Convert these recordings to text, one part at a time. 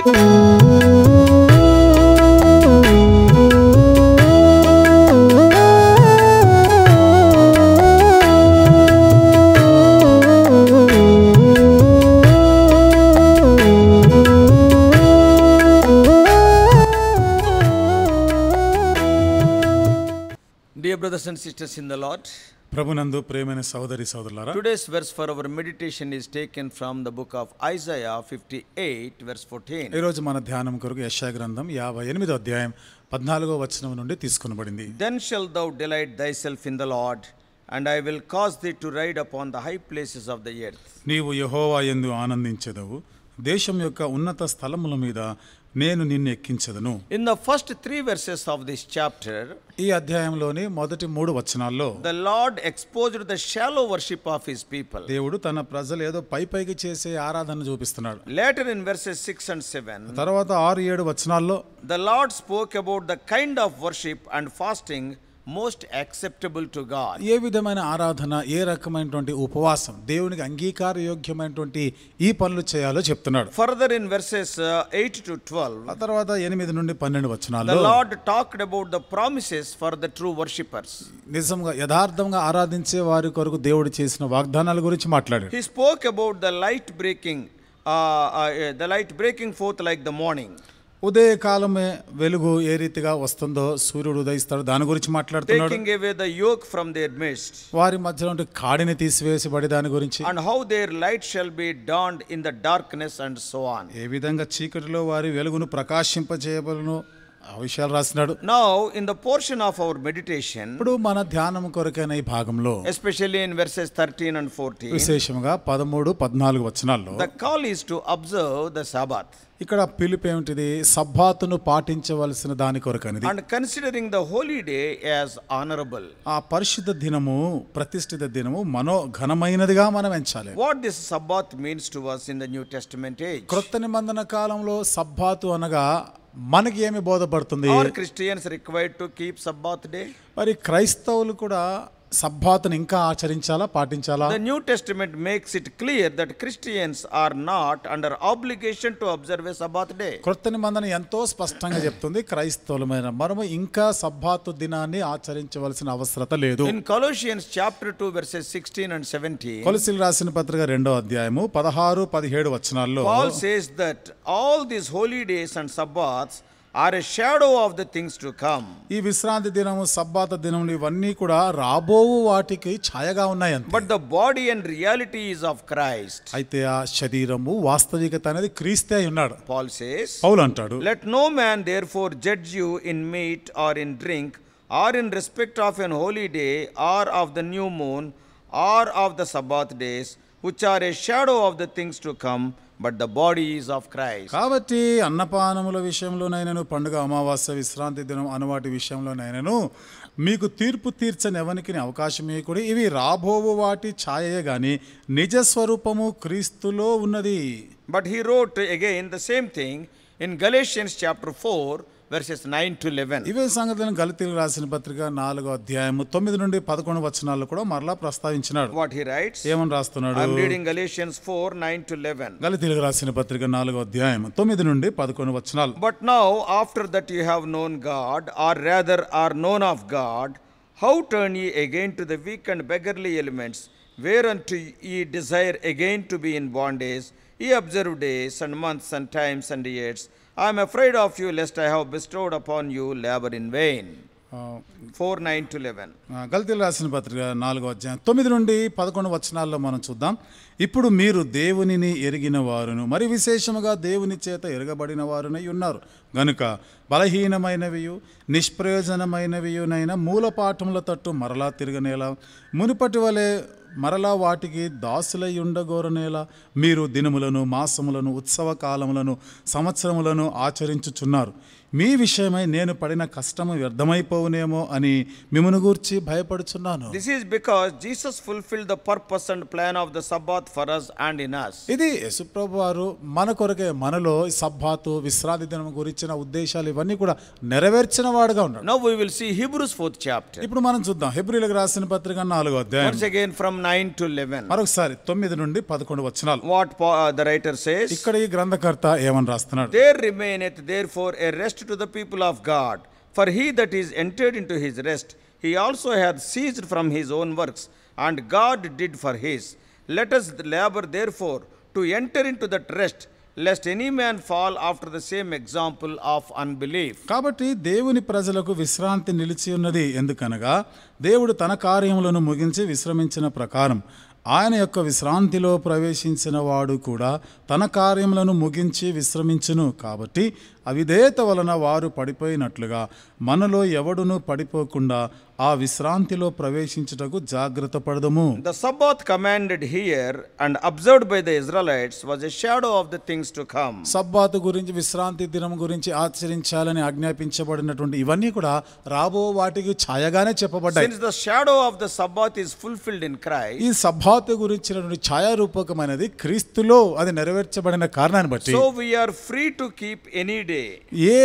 Dear brothers and sisters in the Lord, ప్రభునందు ప్రియమైన సహోదరి సహోదరులారా, today's verse for our meditation is taken from the book of Isaiah 58 verse 14. ఈ రోజు మన ధ్యానం కొరకు యెషయా గ్రంథం 58వ అధ్యాయం 14వ వచనం నుండి తీసుకొనబడింది. Then shalt thou delight thyself in the Lord, and I will cause thee to ride upon the high places of the earth. నీవు యెహోవా యందు ఆనందించెదవు, దేశం యొక్క ఉన్నత స్థలముల మీద నేను నిన్ను ఎక్కించెదను. In the first 3 verses of this chapter, ఈ అధ్యాయంలోని మొదటి 3 వచనాల్లో the Lord exposed the shallow worship of his people. దేవుడు తన ప్రజలు ఏదో పైకి చేసే ఆరాధన చూపిస్తున్నాడు. Later in verses 6 and 7, తర్వాత 6-7 వచనాల్లో the Lord spoke about the kind of worship and fasting most acceptable to God. ఏ విధమైన ఆరాధన, ఏ రకమైనటువంటి ఉపవాసం దేవునికి అంగీకారయోగ్యమైనటువంటి ఈ పనులు చేయాలో చెప్తున్నాడు. Further in verses 8 to 12, ఆ తర్వాత 8 నుండి 12 the వచనాల్లో Lord talked about the promises for the true worshippers. నిజంగా యథార్థంగా ఆరాధించే వారి కొరకు దేవుడు చేసిన వాగ్దానాల గురించి మాట్లాడాడు. He spoke about the light breaking forth like the morning. ఉదయకాలమే వెలుగు ఏ రీతిగా వస్తుందో, సూర్యుడు ఉదయిస్తాడు, దాని గురించి మాట్లాడుతున్నాడు. Taking away the yoke from their midst, వారి మధ్యలో ఉండే కాడిని తీసివేసబడి దాని గురించి, and how their light shall be dawned in the darkness, and so on. ఏ విధంగా చీకటిలో వారి వెలుగును ప్రకాశింపజేయబడును, ఆ విషయాలు రాసినాడు. Now in the portion of our meditation, ఇప్పుడు మన ధ్యానం కొరకైన ఈ భాగంలో, especially in verses 13 and 14, విశేషంగా 13-14 వచనాల్లో the call is to observe the Sabbath. ఇక్కడ పిలుపు ఏమిటిది? సబ్బాతును పాటించవలసిన దాని కొరకనిది. And considering the holy day as honorable. ఆ పరిశుద్ధ దినము, ప్రతిష్ఠిత దినము ఘనమైనదిగా మనం ఎంచాలి. What this Sabbath means to us in the New Testament age. క్రొత్త నిబంధన కాలంలో సబ్బాతు అనగా మనకి ఏమి బోధపడుతుంది? Are Christians required to keep Sabbath day? మరి క్రైస్తవులు కూడా సబ్బాతును ఇంకా ఆచరించాలా, పాటించాలా? The New Testament makes it clear that Christians are not under obligation to observe a Sabbath day. క్రొత్త నిబంధన ఎంతో స్పష్టంగా చెప్తుంది, క్రైస్తవులమైన మనము ఇంకా సబ్బాతు దినాన్ని ఆచరించవలసిన అవసరత లేదు. In Colossians chapter 2 verses 16 and 17, కొలస్సీయులకు రాసిన పత్రిక 2వ అధ్యాయము 16-17 వచనాల్లో Paul says that all these holy days and Sabbaths are a shadow of the things to come. ఈ విశ్రాంతి దినము, సబ్బాత దినములు ఇవన్నీ కూడా రాబోవు వాటికి ఛాయగా ఉన్నాయి. But the body and reality is of Christ. అయితే ఆ శరీరము, వాస్తవికత అనేది క్రీస్తే అయి ఉన్నాడు. Paul says, పౌలు అంటాడు, let no man therefore judge you in meat or in drink or in respect of an holy day or of the new moon or of the Sabbath days, which are a shadow of the things to come, but the body is of Christ. కాబట్టి అన్నపానముల విషయంలోనైనను, పండుగ, అమావాస్య, విశ్రాంతి దినం అనువాటి విషయంలోనైనను మీకు తీర్పు తీర్చని ఎవరికి అవకాశం ఇవ్వకూడదు. ఇవి రాబోవు వాటి ఛాయయే గాని నిజ స్వరూపము క్రీస్తులో ఉన్నది. But he wrote again the same thing in Galatians chapter 4 verses 9 to 11. ఇవే సంగతులను గలతీయులకు రాసిన పత్రిక 4వ అధ్యాయము 9 నుండి 11 వచనాల్లో కూడా మరలా ప్రస్తావించినాడు. What he writes? ఏమని రాస్తున్నాడు? I am reading Galatians 4 9 to 11. గలతీయులకు రాసిన పత్రిక 4వ అధ్యాయం 9 నుండి 11 వచనాలు. But now after that you have known God, or rather are known of God, how turn ye again to the weak and beggarly elements, whereunto ye desire again to be in bondage? Ye observe days and months and times and years. I am afraid of you, lest I have bestowed upon you labor in vain. 4:9 to 11. గలతీయులకు రాసిన పత్రిక 4వ అధ్యాయం 9 నుండి 11 వచనాల్లో మనం చూద్దాం. ఇప్పుడు మీరు దేవునిని ఎరిగిన వారును, మరి విశేషముగా దేవుని చేత ఎరగబడిన వారునై ఉన్నారు గనుక బలహీనమైనవియు నిష్ప్రయోజనమైనవియునైన మూలపాఠముల తట్టు మరలా తిరగనేలా, మునుపటి వలె మరలా వాటికి దాసులై ఉండగోరనేలా మీరు దినములను, మాసములను, ఉత్సవ కాలములను, సంవత్సరములను ఆచరించుచున్నారు. మీ విషయమై నేను పడిన కష్టము వ్యర్థమైపోవునేమో అని మిమ్మును గూర్చి భయపడుచున్నాను. This is because Jesus fulfilled the purpose and plan of the Sabbath for us and in us. ఇది యేసుప్రభు వారు మన కొరకే మనలో సబ్బాతు విశ్రాంతి దినం గురించిన ఉద్దేశాలు ఇవన్నీ కూడా నెరవేర్చిన వాడుగా ఉన్నాడు. Now we will see Hebrews 4th chapter. ఇప్పుడు మనం చూద్దాం హెబ్రీయులకు రాసిన పత్రిక 4వ అధ్యాయం. Once again from 9 to 11. మరొకసారి 9 నుండి 11 వచనాలు. What the writer says? ఇక్కడ ఈ గ్రంథకర్త ఏమని రాస్తున్నాడు? There remaineth therefore a rest to the people of God, for he that is entered into his rest, he also hath ceased from his own works, and God did for his. Let us labor therefore to enter into that rest, lest any man fall after the same example of unbelief. కాబట్టి దేవుని ప్రజలకు విశ్రాంతి నిలిచి ఉన్నది ఎందుకనగా దేవుడు తన కార్యములను ముగించి విశ్రమించిన ప్రకారం ఆయన యొక్క విశ్రాంతిలో ప్రవేశించిన వాడు కూడా తన కార్యములను ముగించి విశ్రమించును. కాబట్టి అవిధేయత వలన వారు పడిపోయినట్లుగా మనలో ఎవడును పడిపోకుండా ఆ విశ్రాంతిలో ప్రవేశించుటకు జాగ్రత్త పడదము. The Sabbath commanded here and observed by the Israelites was a shadow of the things to come. సబ్బాతు గురించి విశ్రాంతి దినం గురించి ఆచరించాలని ఆజ్ఞాపించబడినటువంటి ఇవన్నీ కూడా రాబో వాటికి ఛాయగానే చెప్పబడ్డాయి. Since the shadow of the Sabbath is fulfilled in Christ, ఈ సబ్బాతు గురించినటువంటి ఛాయారూపకమైనది క్రీస్తులో అది నెరవేర్చబడిన కారణాన్ని బట్టి so we are free to keep any day. ఏ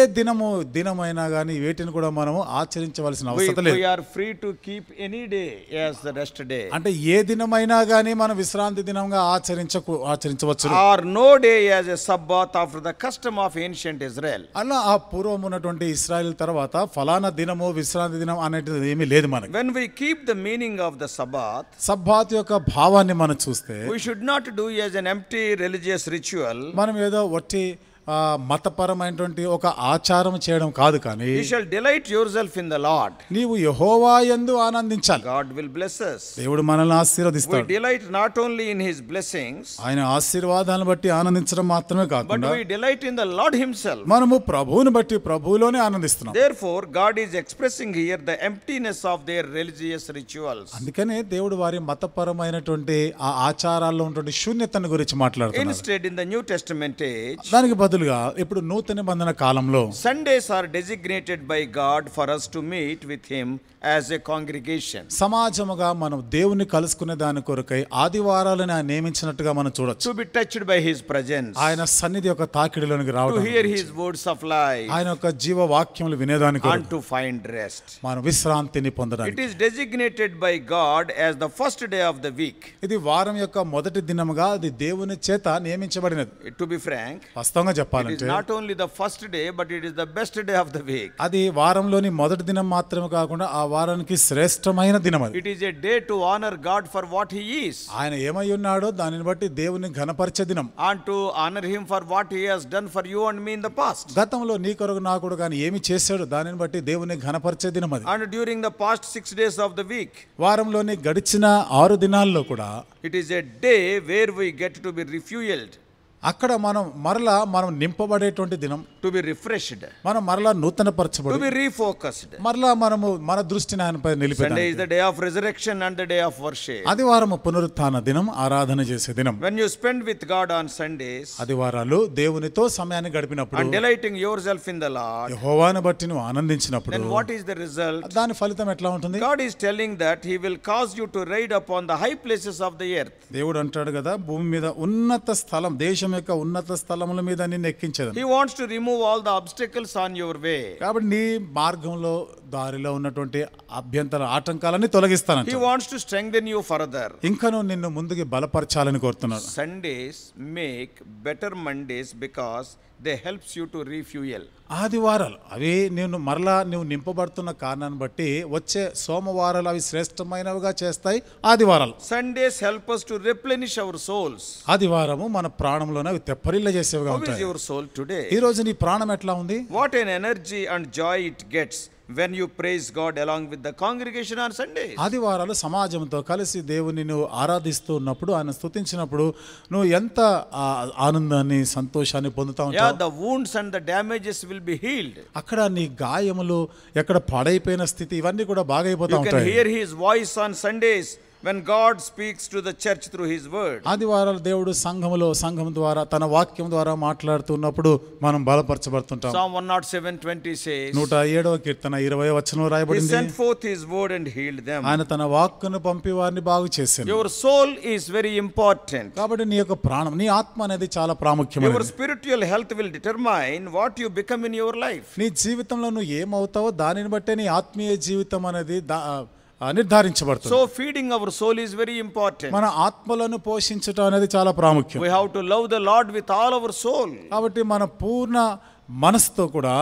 దినమైనా కానీ వేటిని కూడా మనము ఆచరించవలసిన అవసరం లేదు. We are free to keep any day as the rest day. అంటే ఏ దినమైనా కానీ మనం విశ్రాంతి దినంగా ఆచరించవచ్చు. Or no day as a Sabbath after the custom of ancient Israel. అలా ఆ పూర్వం ఉన్నటువంటి ఇశ్రాయేల్ తర్వాత ఫలానా దినము విశ్రాంతి దినం అనేది ఏమీ లేదు మనకి. When we keep the meaning of the Sabbath, Sabbath యొక్క భావాన్ని మనం చూస్తే we should not do as an empty religious ritual. మనం ఏదో వట్టి మతపరమైనటువంటి ఒక ఆచారం చేయడం కాదు, కానీ You shall delight yourself in the Lord. నీవు యెహోవా యందు ఆనందించాలి. God will bless us. దేవుడు మనల్ని We ఆశీర్వదిస్తాడు. delight not only in his blessings, ఆయన ఆశీర్వాదాలను బట్టి ఆనందించడం మాత్రమే but కాకుండా we delight in the Lord himself. మనము ప్రభువుని బట్టి ప్రభువులోనే ఆనందిస్తున్నాం. Therefore, God is expressing here the emptiness of their religious rituals. అందుకనే దేవుడు వారి మతపరమైనటువంటి ఆ ఆచారాల్లో ఉన్నటువంటి శూన్యతను గురించి మాట్లాడుతున్నాడు. Instead, in the New Testament age, దానికి బదులుగా ఇప్పుడు నూతన నిబంధన కాలంలో Sundays are designated by God for us to meet with him as a congregation. సమాజముగా మనం దేవుని కలుసుకునే దాని కొరకై ఆదివారాలను ఆయన నియమించినట్టుగా మనం చూడొచ్చు. To be touched by his presence, ఆయన సన్నిధి యొక్క తాకిడిలోనికి to రావడం, hear his words of life, ఆయన యొక్క జీవ వాక్యములు వినేదానికి and to find rest. మనం విశ్రాంతిని It పొందడానికి is designated by God as the first day of the week. ఇది వారం యొక్క మొదటి దినముగా అది దేవుని చేత నియమించబడినది. To be frank, వాస్తవంగా it is చెప్పాలంటే not only the first day, but it is the best day of the week. అది వారంలోని మొదటి దినం మాత్రమే కాకుండా ఆ వారానికి శ్రేష్టమైన దినం అది. It is a day to honor God for what he is, ఆయన ఏమై ఉన్నాడో దానిని బట్టి దేవుని ఘనపరిచే దినం, and to honor him for what he has done for you and me in the past. గతంలో నీ కొరకు నా కొరకు కానీ ఏమి చేశాడు దానిని బట్టి దేవుని ఘనపరిచే దినం అది. And during the past 6 days of the week, వారంలోని గడిచిన 6 దినాల్లో కూడా it is a day where we get to be refueled, అక్కడ మనం నింపబడేటువంటి దినం, to be refreshed, మనం మరలా నూతన to పరచబడి be refocused. మరలా మనము మన దృష్టిని ఆయనపై Sunday is నిలిపేదానికి. the day of resurrection and the day of worship. ఆదివారము పునరుత్థాన దినం, ఆరాధన చేసే దినం. When you spend with God on Sundays ఆదివారాలు దేవునితో సమయాన్ని గడిపినప్పుడు, and delighting yourself in the Lord, యెహోవాను బట్టి నువ్వు ఆనందించినప్పుడు then what is the result? దాని ఫలితం ఎట్లా ఉంటుంది? God is telling that he will cause you to ride upon the high places of the earth. దేవుడు అంటాడు కదా, భూమి మీద ఉన్నత స్థలం, దేశం యొక్క ఉన్నత స్థలముల మీద నిన్ను ఎక్కించేది. He wants to remove all the obstacles on your way. కాబట్టి నీ మార్గంలో దారిలో ఉన్నటువంటి అభ్యంతర ఆటంకాలన్నీ తొలగిస్తానంట. He wants to strengthen you further. ఇంకను నిన్ను ముందుకి బలపరచాలని కోరుతున్నాడు. Sundays make better Mondays because they helps you to refuel. ఆదివారాలు అవి నువ్వు నింపబడుతున్న కారణాన్ని బట్టి వచ్చే సోమవారాలు అవి శ్రేష్టమైనవిగా చేస్తాయి. ఆదివారాలు, Sundays help us to replenish our souls. ఆదివారము మన ప్రాణంలోనే అవి తెప్పరిల్ల చేసేవిగా How is ఉంటాయి. your soul today? ఈ రోజు నీ ప్రాణం ఎట్లా ఉంది? What an energy and joy it gets when you praise God along with the congregation on Sundays. ఆదివారాలు సమాజంతో కలిసి దేవుని నువ్వు ఆరాధిస్తూ ఉన్నప్పుడు, ఆయన స్తుతించినప్పుడు నువ్వు ఎంత ఆనందాన్ని సంతోషాన్ని పొందుతా Yeah, ఉంటావు. the wounds and the damages will be healed. అక్కడ నీ గాయములు, ఎక్కడ పాడైపోయిన స్థితి, ఇవన్నీ కూడా బాగైపోతా You can ఉంటాయి. hear his voice on Sundays when God speaks to the church through his word. ఆదివారాలు దేవుడు సంఘం ద్వారా తన వాక్యం ద్వారా మాట్లాడుతున్నప్పుడు మనం బలపరచబడుతుంటాం. Psalm 107:20 says, 107వ కీర్తన 20వ వచనం he రాయబడింది. sent forth his word and healed them. ఆయన తన వాక్కును పంపి వారిని బాగు చేశాడు. Your soul is very important. కాబట్టి నీ యొక్క ప్రాణం, నీ ఆత్మ అనేది చాలా Your ప్రాముఖ్యమైనది. spiritual health will determine what you become in your life. నీ జీవితంలో నువ్వు ఏమవుతావో దానిని బట్టే నీ ఆత్మీయ జీవితం అనేది నిర్ధారించబడుతుంది. So feeding our soul is very important. మన ఆత్మలను పోషించడం అనేది చాలా ప్రాముఖ్యం. We have to love the Lord with all our soul. కాబట్టి మన పూర్ణ మనసుతో కూడా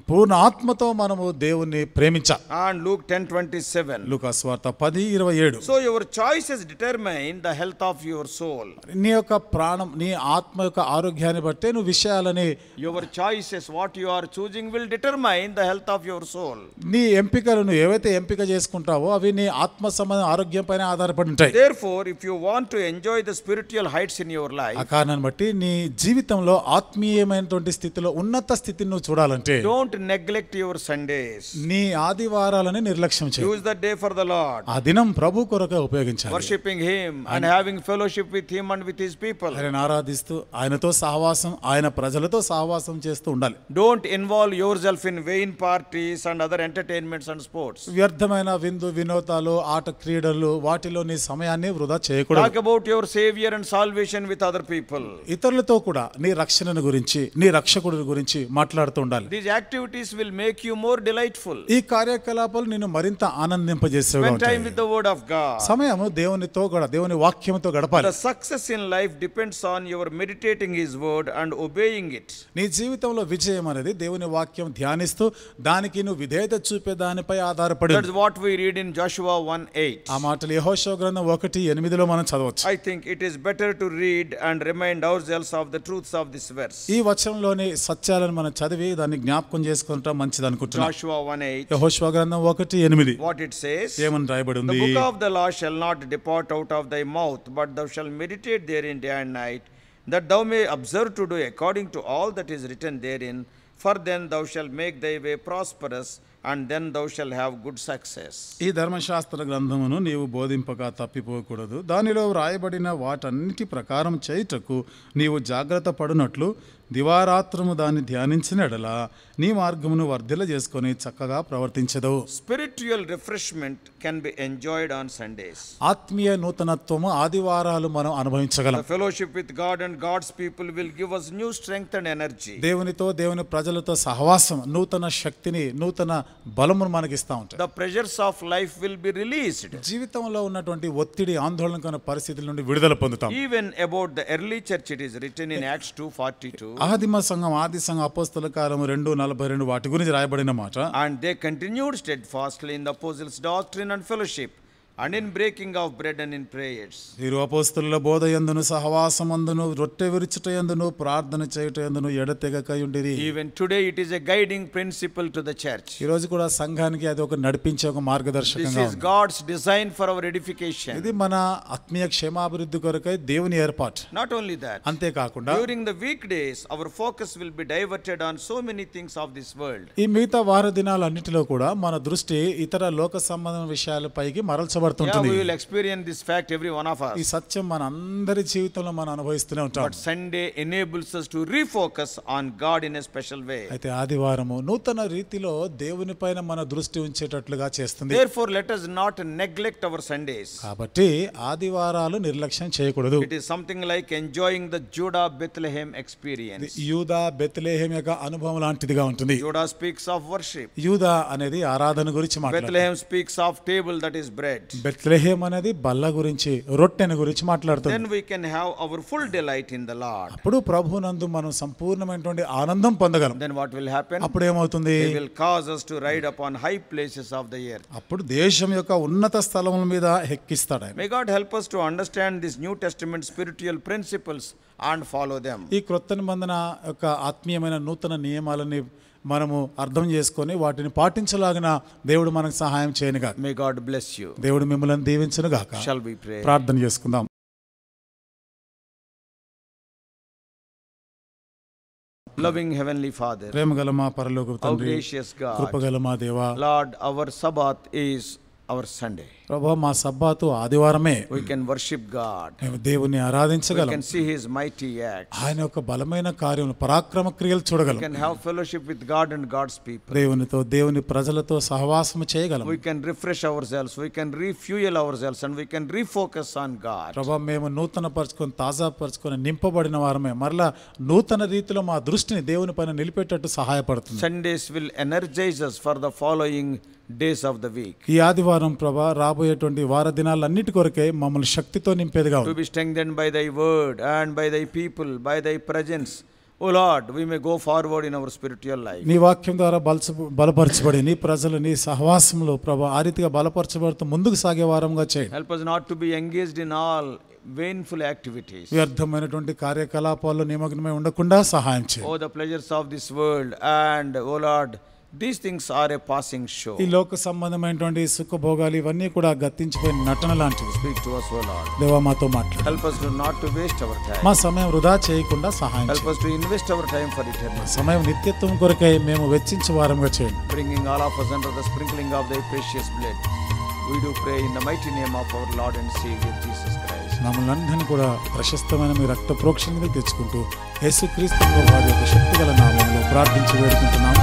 పూర్ణ ఆత్మతో మనము దేవుణ్ణి ప్రేమించాలి. And Luke 10:27. లూకా సువార్త 10:27. So your choices determine the health of your soul. నీ యొక్క ప్రాణం, నీ ఆత్మ యొక్క ఆరోగ్యాన్ని బట్టే నువ్వు విషయాలని, Your choices, what you are choosing, will determine the health of your soul. నీ ఎంపికలు నువ్వు ఏవైతే ఎంపిక చేసుకుంటావో అవి నీ ఆత్మ సంబంధ ఆరోగ్యం పైన ఆధారపడి ఉంటాయి. Therefore, if you want to enjoy the spiritual heights in your life, ఆ కారణాన్ని బట్టి నీ జీవితంలో ఆత్మీయమైనటువంటి స్థితిలో ఉన్నత స్థితిని నువ్వు చూడాలంటే don't neglect your Sundays. నీ ఆదివారాలని నిర్లక్ష్యం చేయి. Use that day for the Lord. ఆ దినం ప్రభు కొరకే ఉపయోగించాలి. Worshipping him and having fellowship with him and with his people. ఆయనను ఆరాధిస్తూ ఆయనతో సహవాసం, ఆయన ప్రజలతో సహవాసం చేస్తూ ఉండాలి. Don't involve yourself in vain parties and other entertainments and sports. వ్యర్థమైన విందు వినోదాలు, ఆట క్రీడలు, వాటిలో నీ సమయాన్ని వృధా చేయకూడదు. Talk about your savior and salvation with other people. ఇతరులతో కూడా నీ రక్షణను గురించి, నీ రక్షకుడి గురించి మాట్లాడుతూ ఉండాలి. These activities will make you more delightful. ఈ కార్యకలాపాలు నిన్ను మరింత ఆనందింపజేసేవిగా Spend time ఉంటాయి. with the word of God. సమయము దేవుని వాక్యంతో గడపాలి. The success in life depends on your meditating his word and obeying it. నీ జీవితంలో విజయం అనేది దేవుని వాక్యం ధ్యానిస్తూ దానికి నువ్వు విధేయత చూపే దానిపై ఆధారపడి. That's what we read in Joshua 1:8. ఆ మాటలు యెహోషువ గ్రంథం 1:8లో మనం చదవచ్చు. I think it is better to read and remind ourselves of the truths of this verse. ఈ వచనంలోని సత్యాలను మనం చదివి దాన్ని జ్ఞాపకం చేసుకుంటాం మంచిది అనుకుంటున్నాను. Joshua 1:8. యెహోషువ గ్రంథం 1:8 What it says? ఏమని రాయబడి The ఉంది? book of the law shall not depart out of thy mouth, but thou shalt meditate therein day and night, that thou may observe to do according to all that is written therein. For then thou shalt make thy way prosperous, and then thou shalt have good success. ఈ ధర్మశాస్త్ర గ్రంథమును నీవు బోధింపక తప్పిపోకూడదు. దానిలో వ్రాయబడిన వాటన్నిటి ప్రకారం చేయుటకు నీవు జాగ్రత్త పడునట్లు దివారాత్రము దాన్ని ధ్యానించిన ఎడల నీ మార్గమును వర్ధిల చేసుకొని చక్కగా ప్రవర్తించదవు. Spiritual refreshment can be enjoyed on Sundays. ఆత్మీయ నూతనత్వము ఆదివారాలు మనం అనుభవించగలం. The fellowship with God and God's people will give us new strength and energy. దేవునితో దేవుని ప్రజలతో సహవాసం నూతన శక్తిని, నూతన బలమును మనకి ఇస్తా ఉంటాయి. The pressures of life will be released. జీవితంలో ఉన్నటువంటి ఒత్తిడి, ఆందోళనకరమైన పరిస్థితుల నుండి విడుదల పొందుతాం. Even about the early church, it is written in Acts 2:42. ఆది సంఘం అపోస్తల కార్యము 2:42 వాటి గురించి రాయబడిన మాట. And they continued steadfastly in the apostles' doctrine and fellowship, and in breaking of bread and in prayers. వీరు అపోస్తలుల బోధ యందును సహవాసమందును రొట్టె విరుచుట యందును ప్రార్థన చేయుట యందును ఎడతెగక ఉండిరి. Even today it is a guiding principle to the church. ఈ రోజు కూడా సంఘానికి అది ఒక నడిపించే ఒక మార్గదర్శకంగా This is God's design for our edification. ఇది మన ఆత్మీయ క్షేమాభివృద్ధి కొరకై దేవుని ఏర్పాటు. Not only that, అంతేకాకుండా during the weekdays our focus will be diverted on so many things of this world. ఈ మిగతా వార దినాలన్నిటిలో కూడా మన దృష్టి ఇతర లోక సంబంధ విషయాలపైకి మరల్చబడుతుంది. Yeah, we will experience this fact, every one of us. ఈ సత్యం మన అందరి జీవితంలో మనం అనుభవిస్తూనే ఉంటాం. But Sunday enables us to refocus on God in a special way. అయితే ఆదివారము నూతన రీతిలో దేవుని పైన మన దృష్టి ఉంచేటట్లుగా చేస్తుంది. Therefore, let us not neglect our Sundays. కాబట్టి ఆదివారాలు నిర్లక్ష్యం చేయకూడదు. It is something like enjoying the Judah Bethlehem experience. యూదా బెత్లెహేం యొక్క అనుభవం లాంటిదిగా ఉంటుంది. Judah speaks of worship. యూదా అనేది ఆరాధన గురించి మాట్లాడుతుంది. Bethlehem speaks of table that is bread. Bethlehem అనేది బల్ల గురించి, రొట్టెను గురించి మాట్లాడుతుంది. Then we can have our full delight in the Lord. అప్పుడు ప్రభునందు మనం సంపూర్ణమైనటువంటి ఆనందం పొందగలం. Then what will happen? అప్పుడు ఏమవుతుంది? He will cause us to ride upon high places of the earth. అప్పుడు దేశం యొక్క ఉన్నత స్థలముల మీద ఎక్కిస్తాడు ఆయన. May God help us to understand these New Testament spiritual principles and follow them. ఈ క్రొత్త నిబంధన యొక్క ఆత్మీయమైన నూతన నియమాలని మనము అర్థం చేసుకొని వాటిని పాటించలాగిన దేవుడు మనకు సహాయం చేయనుగా. May God bless you. దేవుడు మిమ్మల్ని దీవించును గాక. Shall we pray? ప్రార్థన చేసుకుందాం. Loving Heavenly Father, ప్రేమగల మా పరలోకపు oh తండ్రి, gracious God, కృపగల మా దేవా, Lord, our Sabbath is our Sunday. ప్రభా మా సబ్బాతు ఆదివారమే. We can worship God. మేము దేవుని We ఆరాధించగలం. can see His mighty acts. ఆయన యొక్క బలమైన కార్యములు, పరాక్రమ క్రియలు We చూడగలం. can have fellowship with God and God's people. దేవునితో, దేవుని ప్రజలతో సహవాసము చేయగలం. We can refresh ourselves. We can refuel ourselves and we can refocus on God. ప్రభా మేము నూతన పరుచుకొని, తాజా పరుచుకొని, నింపబడిన వారమే. మరలా నూతన రీతిలో మా దృష్టిని దేవుని పైన నిలిపేటట్టు సహాయపడుతుంది. Sundays will energize us for the following days of the week. ఈ ఆదివారం ప్రభా రాబోయేటువంటి వార దినాలన్నిటి కొరకే మమ్మల్ని శక్తితో నింపేదిగా To be strengthened by thy word and by thy people, by thy presence. O Lord, we may go forward in our spiritual life. నీ వాక్యం ద్వారా బలపరచబడి నీ ప్రజలు నీ సహవాసంలో ప్రభా ఆ రీతిగా బలపరచబడుతూ ముందుకు సాగే వారంగా చేయండి. Help us not to be engaged in all vainful activities. వ్యర్థమైనటువంటి కార్యకలాపాల్లో నిమగ్నమై ఉండకుండా సహాయం చేయండి. Oh, the pleasures of this world, and oh Lord, these things are a passing show. ఈ లోక సంబంధమైనటువంటి సుఖభోగాలు ఇవన్నీ కూడా గతించిపోయిన నటన లాంటివి. Speak to us, O Lord. దేవా మాతో మాట్లాడు. Help us not to waste our time. మా సమయం వృధా చేయకుండా సహాయం Help చేయండి. us to invest our time for eternity. సమయం నిత్యత్వం కొరకై మేము వెచ్చించే వారంగా చేయండి. Bringing all of us under the sprinkling of thy precious blood. We do pray in the mighty name of our Lord and Savior Jesus Christ. మమ్మల్ని అందరినీ కూడా ప్రశస్తమైన మీ రక్త ప్రోక్షణ తెచ్చుకుంటూ యేసుక్రీస్తు వారి యొక్క శక్తిగల నామంలో ప్రార్థించి వేడుకుంటున్నాం.